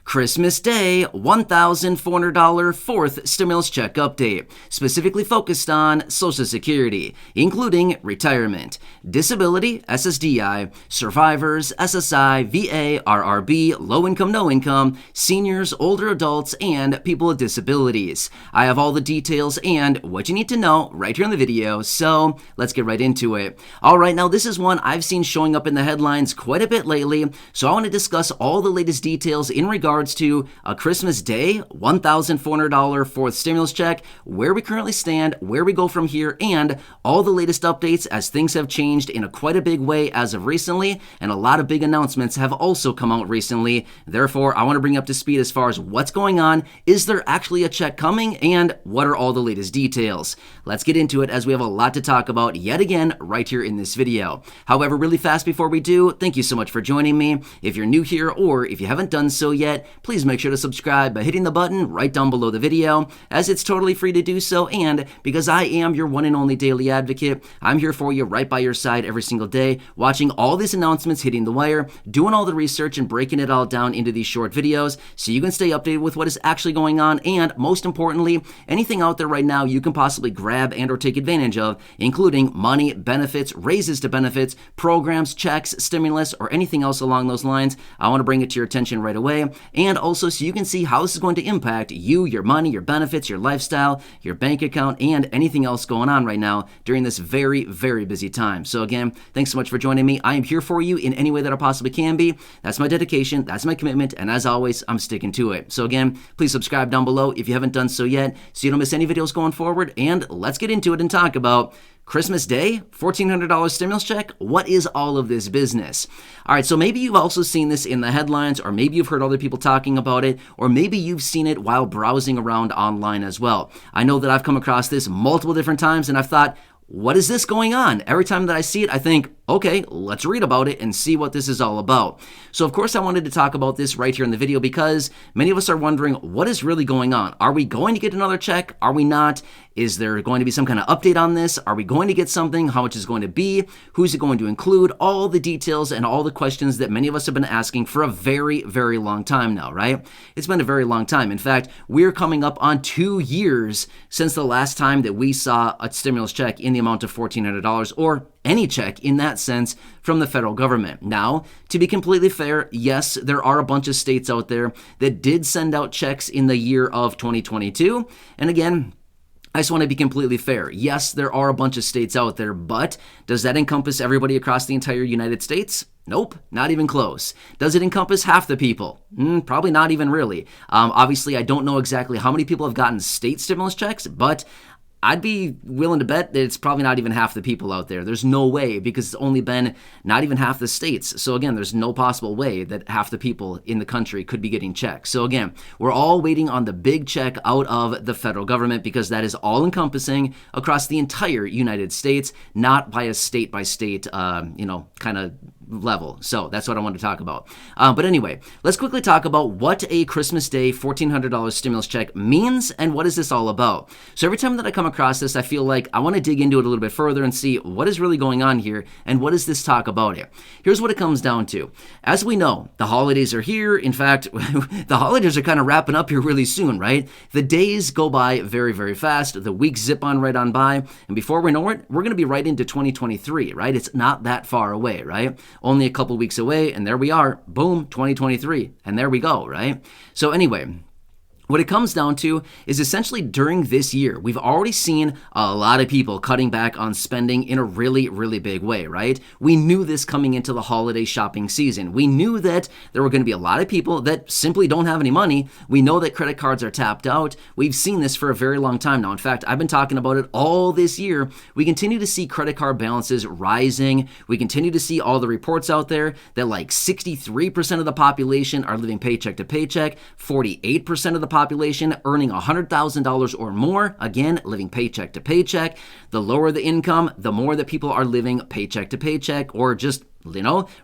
Christmas Day, $1,400 fourth stimulus check update, specifically focused on Social Security, including retirement, disability, SSDI, survivors, SSI, VA, RRB, low income, no income, seniors, older adults, and people with disabilities. I have all the details and what you need to know right here in the video, so let's get right into it. Alright, now this is one I've seen showing up in the headlines quite a bit lately, so I want to discuss all the latest details in regards to a Christmas Day, $1,400 fourth stimulus check, where we currently stand, where we go from here, and all the latest updates as things have changed in quite a big way as of recently, and a lot of big announcements have also come out recently. Therefore, I want to bring up to speed as far as what's going on, is there actually a check coming, and what are all the latest details. Let's get into it as we have a lot to talk about yet again right here in this video. However, really fast before we do, thank you so much for joining me. If you're new here or if you haven't done so yet, please make sure to subscribe by hitting the button right down below the video, as it's totally free to do so, and because I am your one and only daily advocate, I'm here for you right by your side every single day, watching all these announcements hitting the wire, doing all the research and breaking it all down into these short videos so you can stay updated with what is actually going on, and most importantly, anything out there right now you can possibly grab and or take advantage of, including money, benefits, raises to benefits, programs, checks, stimulus, or anything else along those lines. I want to bring it to your attention right away, and also so you can see how this is going to impact you, your money, your benefits, your lifestyle, your bank account, and anything else going on right now during this very, very busy time. So again, thanks so much for joining me. I am here for you in any way that I possibly can be. That's my dedication, that's my commitment, and as always, I'm sticking to it. So again, please subscribe down below if you haven't done so yet so you don't miss any videos going forward, and let's get into it and talk about Christmas Day, $1,400 stimulus check. What is all of this business? All right, so maybe you've also seen this in the headlines, or maybe you've heard other people talking about it, or maybe you've seen it while browsing around online as well. I know that I've come across this multiple different times, and I've thought, what is this going on? Every time that I see it, I think, okay, let's read about it and see what this is all about. So of course I wanted to talk about this right here in the video because many of us are wondering, what is really going on? Are we going to get another check? Are we not? Is there going to be some kind of update on this? Are we going to get something? How much is it going to be? Who's it going to include? All the details and all the questions that many of us have been asking for a very, very long time now, right? It's been a very long time. In fact, we're coming up on 2 years since the last time that we saw a stimulus check in the amount of $1,400 or any check in that sense from the federal government. Now, to be completely fair, yes, there are a bunch of states out there that did send out checks in the year of 2022. And again, I just want to be completely fair. Yes, there are a bunch of states out there, but does that encompass everybody across the entire United States? Nope, not even close. Does it encompass half the people? Probably not even really. Obviously, I don't know exactly how many people have gotten state stimulus checks, but I'd be willing to bet that it's probably not even half the people out there. There's no way, because it's only been not even half the states. So again, there's no possible way that half the people in the country could be getting checks. So again, we're all waiting on the big check out of the federal government because that is all encompassing across the entire United States, not by a state by state, kind of level. So that's what I want to talk about. But anyway, let's quickly talk about what a Christmas Day $1,400 stimulus check means and what is this all about. So every time that I come across this, I feel like I want to dig into it a little bit further and see what is really going on here and what is this talk about it. Here's what it comes down to. As we know, the holidays are here. In fact, the holidays are kind of wrapping up here really soon, right? The days go by very, very fast. The weeks zip on right on by. And before we know it, we're going to be right into 2023, right? It's not that far away, right? Only a couple weeks away, and there we are, boom, 2023, and there we go, right? So anyway, what it comes down to is essentially during this year, we've already seen a lot of people cutting back on spending in a really, really big way, right? We knew this coming into the holiday shopping season. We knew that there were going to be a lot of people that simply don't have any money. We know that credit cards are tapped out. We've seen this for a very long time now. In fact, I've been talking about it all this year. We continue to see credit card balances rising. We continue to see all the reports out there that like 63% of the population are living paycheck to paycheck, 48% of the population earning $100,000 or more, again, living paycheck to paycheck. The lower the income, the more that people are living paycheck to paycheck or just,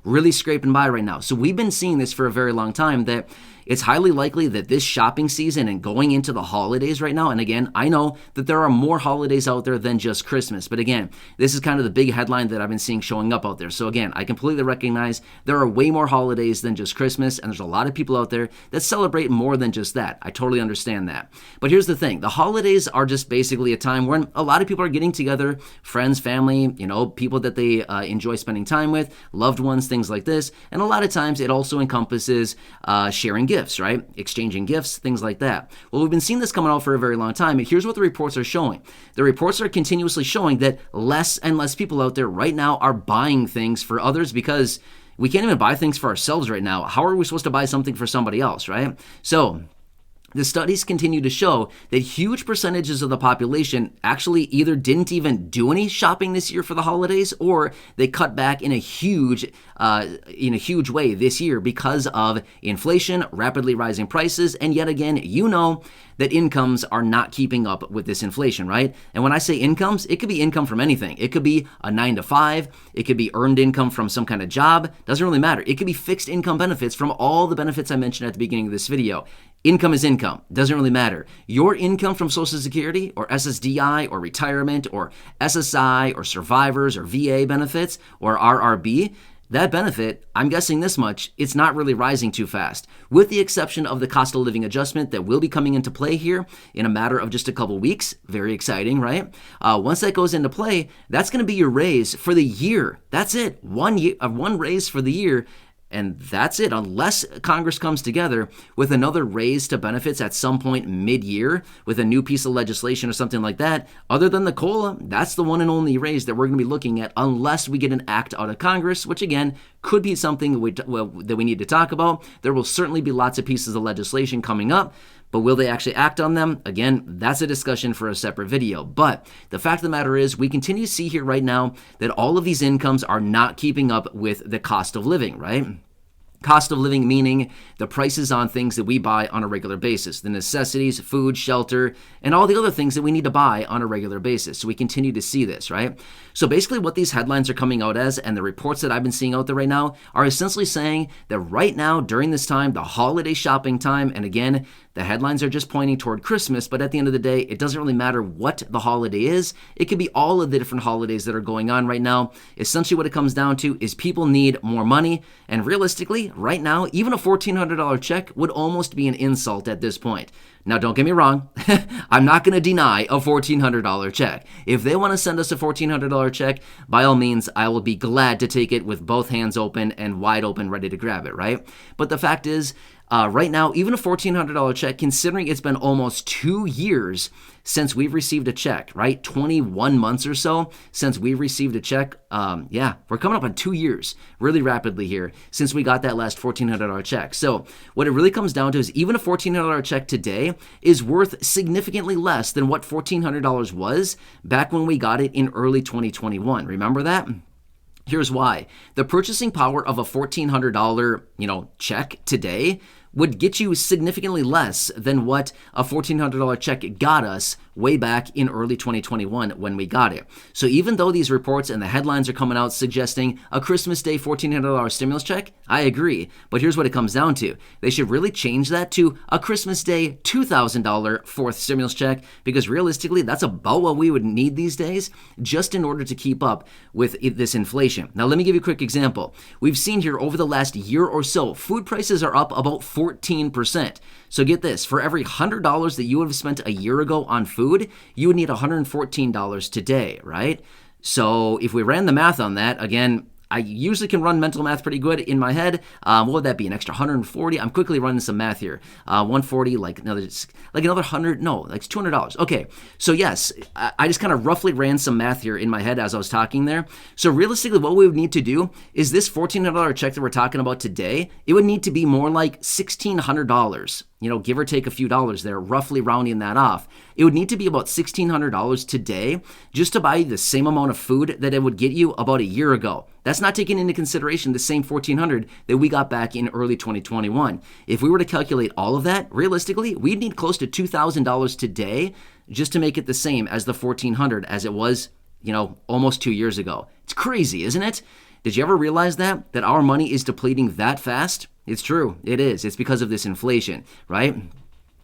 really scraping by right now. So we've been seeing this for a very long time that it's highly likely that this shopping season and going into the holidays right now, and again, I know that there are more holidays out there than just Christmas, but again, this is kind of the big headline that I've been seeing showing up out there. So again, I completely recognize there are way more holidays than just Christmas, and there's a lot of people out there that celebrate more than just that. I totally understand that. But here's the thing. The holidays are just basically a time when a lot of people are getting together, friends, family, people that they enjoy spending time with, loved ones, things like this. And a lot of times it also encompasses sharing gifts, right? Exchanging gifts, things like that. Well, we've been seeing this coming out for a very long time, and here's what the reports are showing. The reports are continuously showing that less and less people out there right now are buying things for others because we can't even buy things for ourselves right now. How are we supposed to buy something for somebody else, right? So the studies continue to show that huge percentages of the population actually either didn't even do any shopping this year for the holidays, or they cut back in a huge way this year because of inflation, rapidly rising prices, and yet again, that incomes are not keeping up with this inflation, right? And when I say incomes, it could be income from anything. It could be a 9 to 5. It could be earned income from some kind of job. Doesn't really matter. It could be fixed income benefits from all the benefits I mentioned at the beginning of this video. Income is income. Doesn't really matter. Your income from Social Security or SSDI or retirement or SSI or survivors or VA benefits or RRB, that benefit, I'm guessing this much, it's not really rising too fast, with the exception of the cost of living adjustment that will be coming into play here in a matter of just a couple weeks. Very exciting, right? Once that goes into play, that's going to be your raise for the year. That's it. One raise for the year. And that's it, unless Congress comes together with another raise to benefits at some point mid-year with a new piece of legislation or something like that. Other than the COLA, that's the one and only raise that we're going to be looking at unless we get an act out of Congress, which again could be something that we need to talk about. There will certainly be lots of pieces of legislation coming up, but will they actually act on them? Again, that's a discussion for a separate video. But the fact of the matter is, we continue to see here right now that all of these incomes are not keeping up with the cost of living, right? Cost of living meaning the prices on things that we buy on a regular basis, the necessities, food, shelter, and all the other things that we need to buy on a regular basis. So we continue to see this, right? So basically what these headlines are coming out as, and the reports that I've been seeing out there right now, are essentially saying that right now during this time, the holiday shopping time, and again, the headlines are just pointing toward Christmas, but at the end of the day, it doesn't really matter what the holiday is. It could be all of the different holidays that are going on right now. Essentially what it comes down to is people need more money, and realistically, right now, even a $1,400 check would almost be an insult at this point. Now, don't get me wrong. I'm not going to deny a $1,400 check. If they want to send us a $1,400 check, by all means, I will be glad to take it with both hands open and wide open, ready to grab it, right? But the fact is, right now, even a $1,400 check, considering it's been almost 2 years since we've received a check, right? 21 months or so since we've received a check. We're coming up on 2 years really rapidly here since we got that last $1,400 check. So what it really comes down to is even a $1,400 check today is worth significantly less than what $1,400 was back when we got it in early 2021. Remember that? Here's why. The purchasing power of a $1,400, check today would get you significantly less than what a $1,400 check got us way back in early 2021 when we got it. So even though these reports and the headlines are coming out suggesting a Christmas Day $1,400 stimulus check, I agree. But here's what it comes down to. They should really change that to a Christmas Day $2,000 fourth stimulus check, because realistically, that's about what we would need these days just in order to keep up with this inflation. Now, let me give you a quick example. We've seen here over the last year or so, food prices are up about 14%. So get this, for every $100 that you would have spent a year ago on food, you would need $114 today, right? So if we ran the math on that, again, I usually can run mental math pretty good in my head. What would that be? An extra 140? I'm quickly running some math here. 140, like another 100? No, like $200. Okay, so yes, I just kind of roughly ran some math here in my head as I was talking there. So realistically, what we would need to do is this $1,400 check that we're talking about today, it would need to be more like $1,600. Give or take a few dollars there, roughly rounding that off. It would need to be about $1,600 today just to buy the same amount of food that it would get you about a year ago. That's not taking into consideration the same $1,400 that we got back in early 2021. If we were to calculate all of that, realistically, we'd need close to $2,000 today just to make it the same as the $1,400 as it was, almost 2 years ago. It's crazy, isn't it? Did you ever realize that our money is depleting that fast? It's true. It is. It's because of this inflation, right?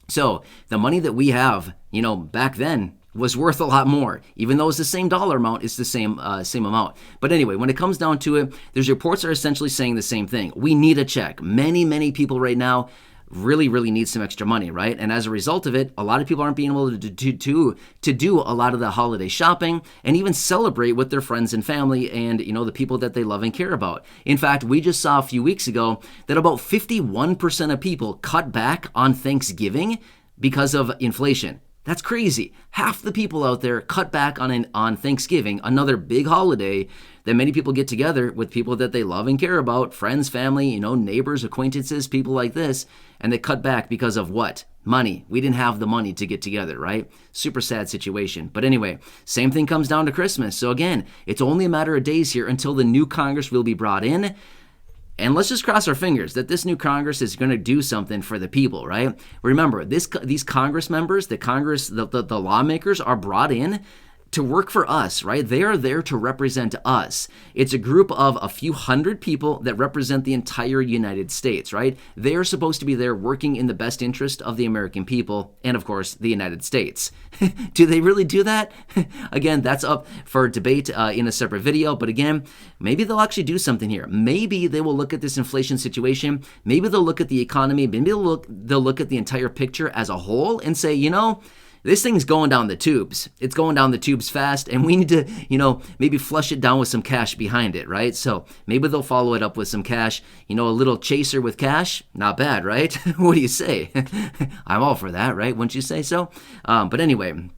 So the money that we have, back then was worth a lot more. Even though it's the same dollar amount, it's the same amount. But anyway, when it comes down to it, there's reports that are essentially saying the same thing. We need a check. Many people right now really need some extra money, right? And as a result of it, a lot of people aren't being able to do a lot of the holiday shopping and even celebrate with their friends and family and, the people that they love and care about. In fact, we just saw a few weeks ago that about 51% of people cut back on Thanksgiving because of inflation. That's crazy. Half the people out there cut back on Thanksgiving, another big holiday that many people get together with people that they love and care about, friends, family, neighbors, acquaintances, people like this, and they cut back because of what? Money. We didn't have the money to get together, right? Super sad situation. But anyway, same thing comes down to Christmas. So again, it's only a matter of days here until the new Congress will be brought in. And let's just cross our fingers that this new Congress is going to do something for the people, right? Remember, these Congress members, the lawmakers are brought in to work for us, right? They are there to represent us. It's a group of a few hundred people that represent the entire United States, right? They are supposed to be there working in the best interest of the American people and, of course, the United States. Do they really do that? Again, that's up for debate in a separate video. But again, maybe they'll actually do something here. Maybe they will look at this inflation situation. Maybe they'll look at the economy. Maybe they'll look at the entire picture as a whole and say, this thing's going down the tubes. It's going down the tubes fast, and we need to, maybe flush it down with some cash behind it, right? So maybe they'll follow it up with some cash. A little chaser with cash, not bad, right? What do you say? I'm all for that, right? Wouldn't you say so? But anyway,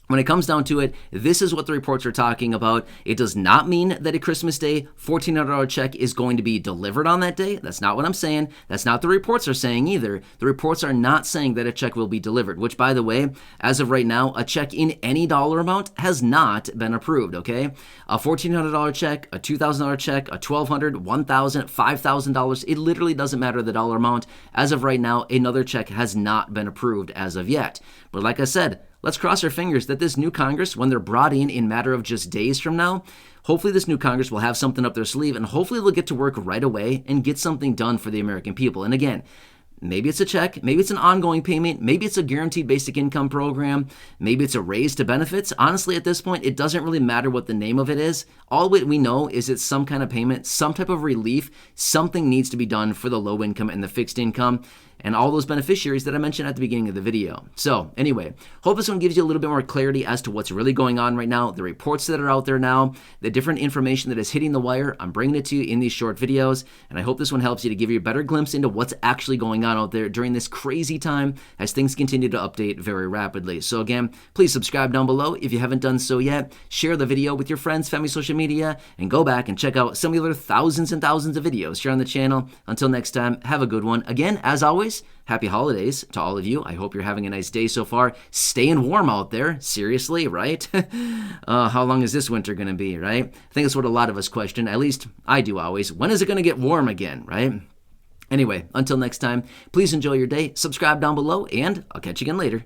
when it comes down to it, this is what the reports are talking about. It does not mean that a Christmas Day $1,400 check is going to be delivered on that day. That's not what I'm saying. That's not the reports are saying either. The reports are not saying that a check will be delivered, which, by the way, as of right now, a check in any dollar amount has not been approved, okay? A $1,400 check, a $2,000 check, a $1,200, $1,000, $5,000, it literally doesn't matter the dollar amount. As of right now, another check has not been approved as of yet. But like I said, let's cross our fingers that this new Congress, when they're brought in matter of just days from now, hopefully this new Congress will have something up their sleeve and hopefully they'll get to work right away and get something done for the American people. And again, maybe it's a check, maybe it's an ongoing payment, maybe it's a guaranteed basic income program, maybe it's a raise to benefits. Honestly, at this point, it doesn't really matter what the name of it is. All we know is it's some kind of payment, some type of relief. Something needs to be done for the low income and the fixed income and all those beneficiaries that I mentioned at the beginning of the video. So anyway, hope this one gives you a little bit more clarity as to what's really going on right now, the reports that are out there now, the different information that is hitting the wire. I'm bringing it to you in these short videos, and I hope this one helps you to give you a better glimpse into what's actually going on out there during this crazy time as things continue to update very rapidly. So again, please subscribe down below if you haven't done so yet. Share the video with your friends, family, social media, and go back and check out some of the other thousands and thousands of videos here on the channel. Until next time, have a good one. Again, as always, happy holidays to all of you. I hope you're having a nice day so far. Staying warm out there. Seriously, right? How long is this winter going to be, right? I think that's what a lot of us question. At least I do always. When is it going to get warm again, right? Anyway, until next time, please enjoy your day. Subscribe down below, and I'll catch you again later.